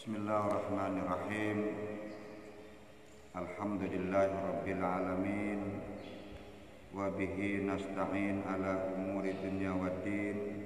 Bismillahirrahmanirrahim. Alhamdulillahirabbil alamin wa bihi nasta'in ala umuri dunya waddin.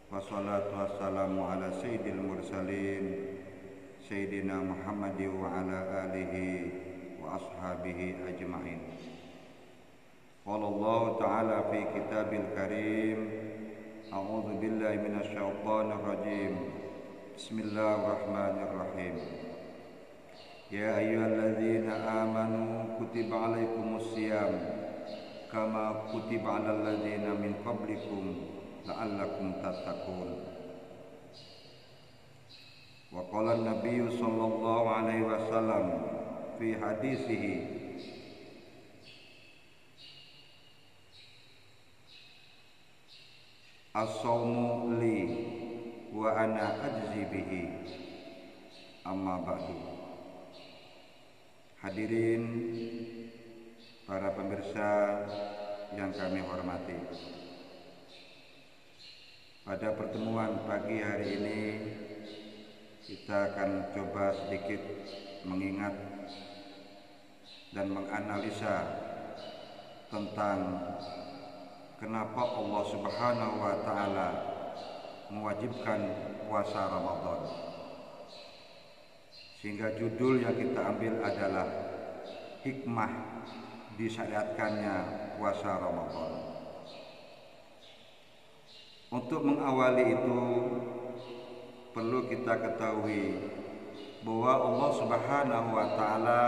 Wassalatu wassalamu ala sayyidil mursalin sayyidina Muhammadin wa ala alihi wa ashabihi ajma'in. Qala Allah ta'ala fi kitabil karim, a'udzu billahi minasyaitonir rajim. Bismillahirrahmanirrahim. Ya ayyuhalladzina amanu kutiba alaikumus syiyam kama kutiba alal ladzina min qablikum la'allakum tattaqun. Wa qala an-nabiyyu sallallahu alaihi wasallam fi hadisihi, as-sawmu li wa ana ajzi bihi, amma ba'du. Hadirin para pemirsa yang kami hormati, pada pertemuan pagi hari ini kita akan coba sedikit mengingat dan menganalisa tentang kenapa Allah Subhanahu wa ta'ala mewajibkan puasa Ramadan. Sehingga judul yang kita ambil adalah hikmah disyariatkannya puasa Ramadan. Untuk mengawali itu perlu kita ketahui bahwa Allah Subhanahu wa ta'ala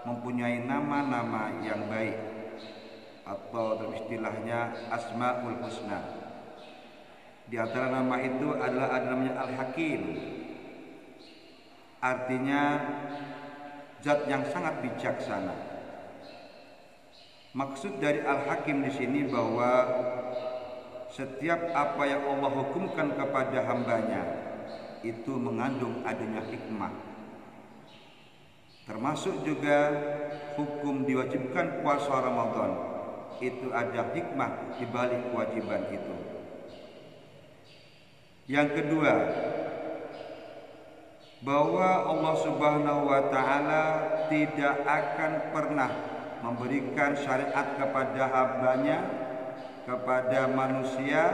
mempunyai nama-nama yang baik, atau dalam istilahnya Asmaul Husna. Di antara nama itu adalah namanya Al-Hakim. Artinya zat yang sangat bijaksana. Maksud dari Al-Hakim di sini bahwa setiap apa yang Allah hukumkan kepada hambanya itu mengandung adanya hikmah. Termasuk juga hukum diwajibkan puasa Ramadan, itu ada hikmah di balik kewajiban itu. Yang kedua, bahwa Allah Subhanahu wa ta'ala tidak akan pernah memberikan syariat kepada hambanya, kepada manusia,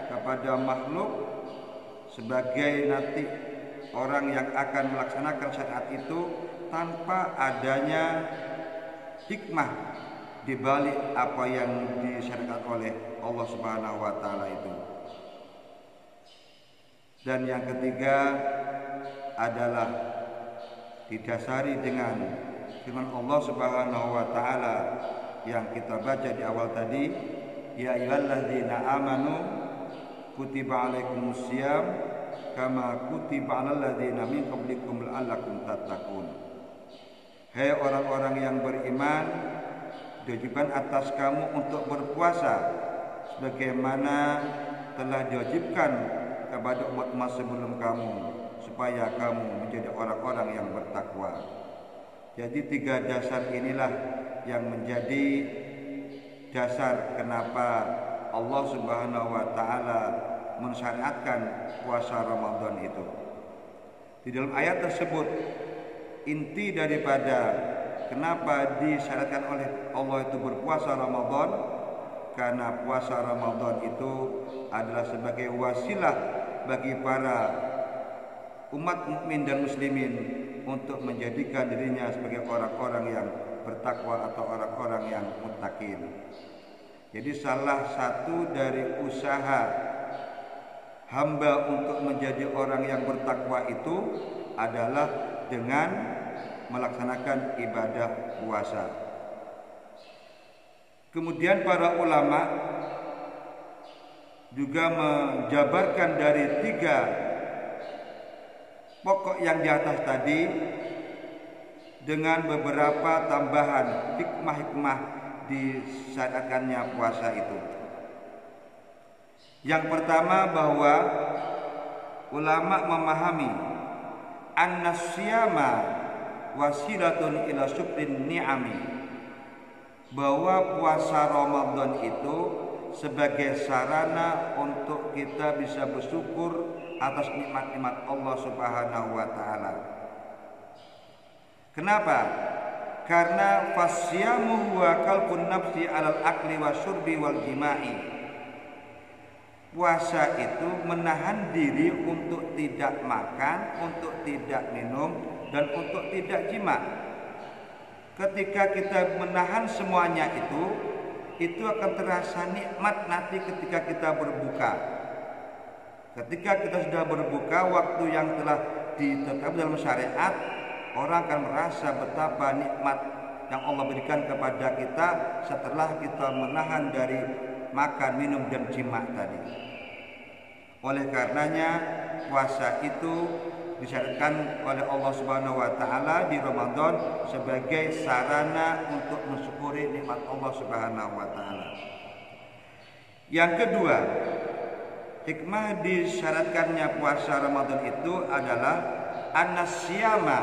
kepada makhluk sebagai nanti orang yang akan melaksanakan syariat itu tanpa adanya hikmah di balik apa yang disyariatkan oleh Allah Subhanahu wa ta'ala itu. Dan yang ketiga adalah didasari dengan firman Allah Subhanahu wa ta'ala yang kita baca di awal tadi, ya ayyuhalladzina amanu kutiba alaikumus syiyam kama kutiba alal ladzina min qablikum la'allakum tattaqun. Hai orang-orang yang beriman, diwajibkan atas kamu untuk berpuasa sebagaimana telah diwajibkan kepada umat-umat sebelum kamu, supaya kamu menjadi orang-orang yang bertakwa. Jadi tiga dasar inilah yang menjadi dasar kenapa Allah Subhanahu wa ta'ala mensyariatkan puasa Ramadan itu. Di dalam ayat tersebut, inti daripada kenapa disyariatkan oleh Allah itu berpuasa Ramadan, karena puasa Ramadan itu adalah sebagai wasilah bagi para umat mukmin dan muslimin untuk menjadikan dirinya sebagai orang-orang yang bertakwa atau orang-orang yang muttaqin. Jadi salah satu dari usaha hamba untuk menjadi orang yang bertakwa itu adalah dengan melaksanakan ibadah puasa. Kemudian para ulama juga menjabarkan dari tiga pokok yang di atas tadi dengan beberapa tambahan hikmah-hikmah disyariatkannya puasa itu. Yang pertama, bahwa ulama memahami an-nasyama wasilatun ila syukrin ni'ami, bahwa puasa Ramadan itu sebagai sarana untuk kita bisa bersyukur atas nikmat-nikmat Allah Subhanahu wa taala. Kenapa? Karena fasyamu huwa qalbun nafsi 'alal akli wa syurbi wal jima'i. Puasa itu menahan diri untuk tidak makan, untuk tidak minum, dan untuk tidak jima. Ketika kita menahan semuanya itu akan terasa nikmat nanti ketika kita berbuka. Ketika kita sudah berbuka, waktu yang telah ditetapkan dalam syariat, orang akan merasa betapa nikmat yang Allah berikan kepada kita setelah kita menahan dari makan, minum, dan jima tadi. Oleh karenanya puasa itu disyariatkan oleh Allah Subhanahu wa taala di Ramadan sebagai sarana untuk mensyukuri nikmat Allah Subhanahu wa taala. Yang kedua, hikmah disyaratkannya puasa Ramadan itu adalah an-nasyama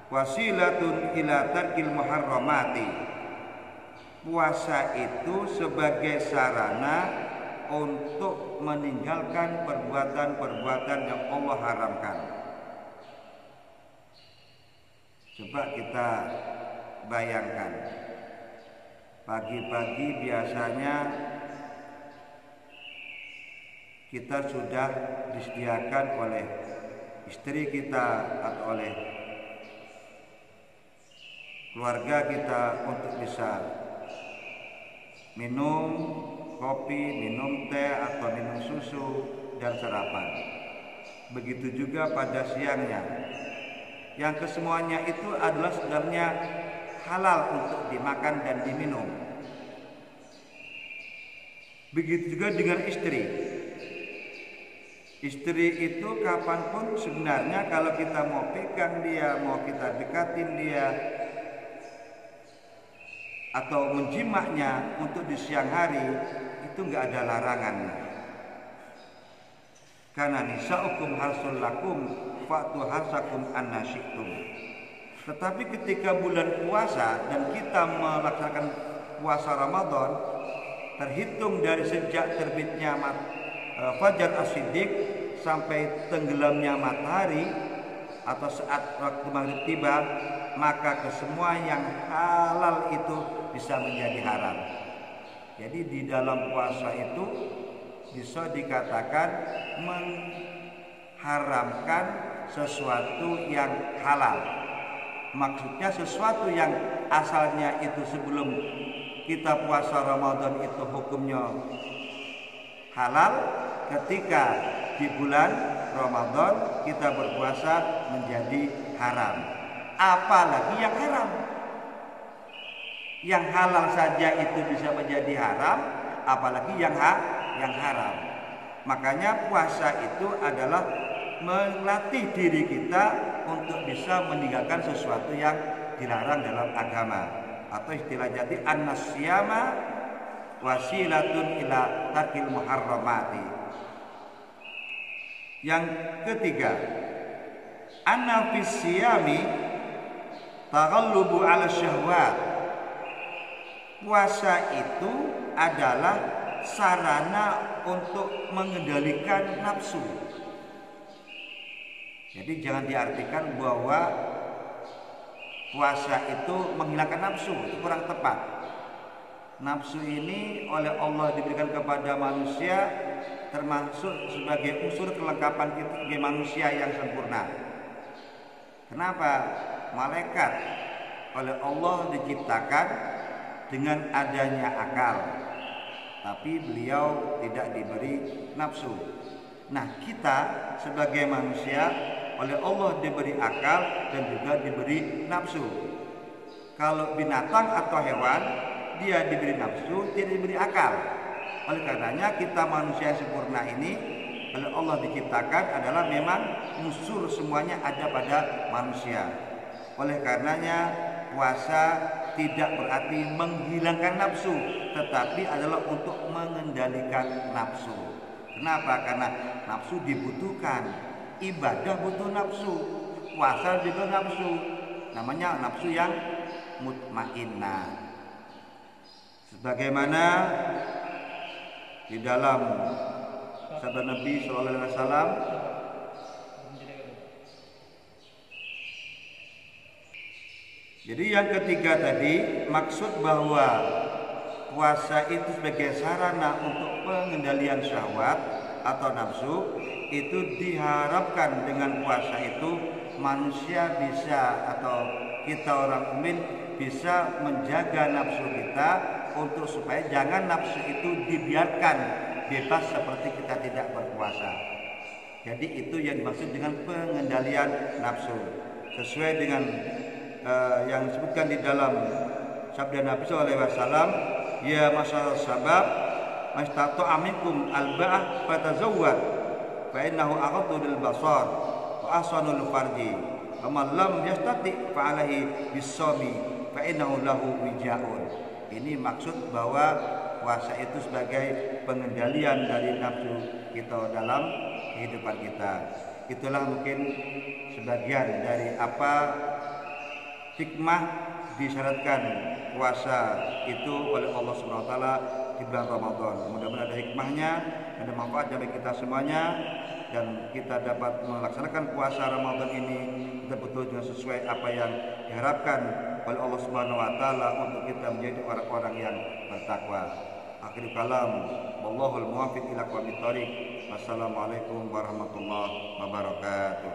wasilatun ila tarkil muharramati. Puasa itu sebagai sarana untuk meninggalkan perbuatan-perbuatan yang Allah haramkan. Coba kita bayangkan, pagi-pagi biasanya kita sudah disediakan oleh istri kita atau oleh keluarga kita untuk bisa minum kopi, minum teh, atau minum susu, dan sarapan. Begitu juga pada siangnya. Yang kesemuanya itu adalah sebenarnya halal untuk dimakan dan diminum. Begitu juga dengan istri. Istri itu kapanpun sebenarnya kalau kita mau pegang dia, mau kita dekatin dia, atau menjimaknya untuk di siang hari, itu nggak ada larangannya. Karena nisa'ukum harsul lakum fa'tu harsakum anna syi'tum. Tetapi ketika bulan puasa dan kita melaksanakan puasa Ramadan, terhitung dari sejak terbitnya fajar as-siddiq sampai tenggelamnya matahari atau saat waktu maghrib tiba, maka kesemua yang halal itu bisa menjadi haram. Jadi di dalam puasa itu bisa dikatakan mengharamkan sesuatu yang halal. Maksudnya sesuatu yang asalnya itu sebelum kita puasa Ramadan itu hukumnya halal, ketika di bulan Ramadan kita berpuasa menjadi haram. Apalagi yang haram. Yang halal saja itu bisa menjadi haram, apalagi yang haram. Makanya puasa itu adalah melatih diri kita untuk bisa meninggalkan sesuatu yang dilarang dalam agama. Atau istilah jadi an-nasyama wasilatun ila tarkil muharramati. Yang ketiga, anna fis siyami taghallubu 'ala syahwat. Puasa itu adalah sarana untuk mengendalikan nafsu. Jadi jangan diartikan bahwa puasa itu menghilangkan nafsu, itu kurang tepat. Nafsu ini oleh Allah diberikan kepada manusia termasuk sebagai unsur kelengkapan kita sebagai manusia yang sempurna. Kenapa? Malaikat oleh Allah diciptakan dengan adanya akal, tapi beliau tidak diberi nafsu. Nah, kita sebagai manusia oleh Allah diberi akal dan juga diberi nafsu. Kalau binatang atau hewan dia diberi nafsu, tidak diberi akal. Oleh karenanya kita manusia yang sempurna ini oleh Allah diciptakan adalah memang unsur semuanya ada pada manusia. Oleh karenanya puasa tidak berarti menghilangkan nafsu, tetapi adalah untuk mengendalikan nafsu. Kenapa? Karena nafsu dibutuhkan. Ibadah butuh nafsu, puasa juga nafsu. Namanya nafsu yang mutmainnah. Sebagaimana di dalam sabda Nabi sallallahu alaihi wasallam. Jadi yang ketiga tadi, maksud bahwa puasa itu sebagai sarana untuk pengendalian syahwat atau nafsu, itu diharapkan dengan puasa itu manusia bisa, atau kita orang mukmin bisa menjaga nafsu kita untuk supaya jangan nafsu itu dibiarkan bebas seperti kita tidak berpuasa. Jadi itu yang dimaksud dengan pengendalian nafsu, sesuai dengan yang disebutkan di dalam sabda Nabi SAW, ya masyaallah sabab mastatu amikum alba'ah fatazawwad fa innahu aghaddu lil basar wa ahsanul farji wa man lam yastati fa alaihi bisawmi fa innahu lahu wijaun. Ini maksud bahwa puasa itu sebagai pengendalian dari nafsu kita dalam kehidupan kita. Itulah mungkin sebagian dari apa hikmah disyaratkan puasa itu oleh Allah Subhanahu wa taala di bulan Ramadan. Mudah-mudahan ada hikmahnya, ada manfaat bagi kita semuanya, dan kita dapat melaksanakan puasa Ramadan ini betul-betul dengan sesuai apa yang diharapkan oleh Allah Subhanahu wa taala untuk kita menjadi orang-orang yang bertakwa. Akhir kalam, wallahul muwaffiq ila aqwamit thoriq. Wassalamualaikum warahmatullahi wabarakatuh.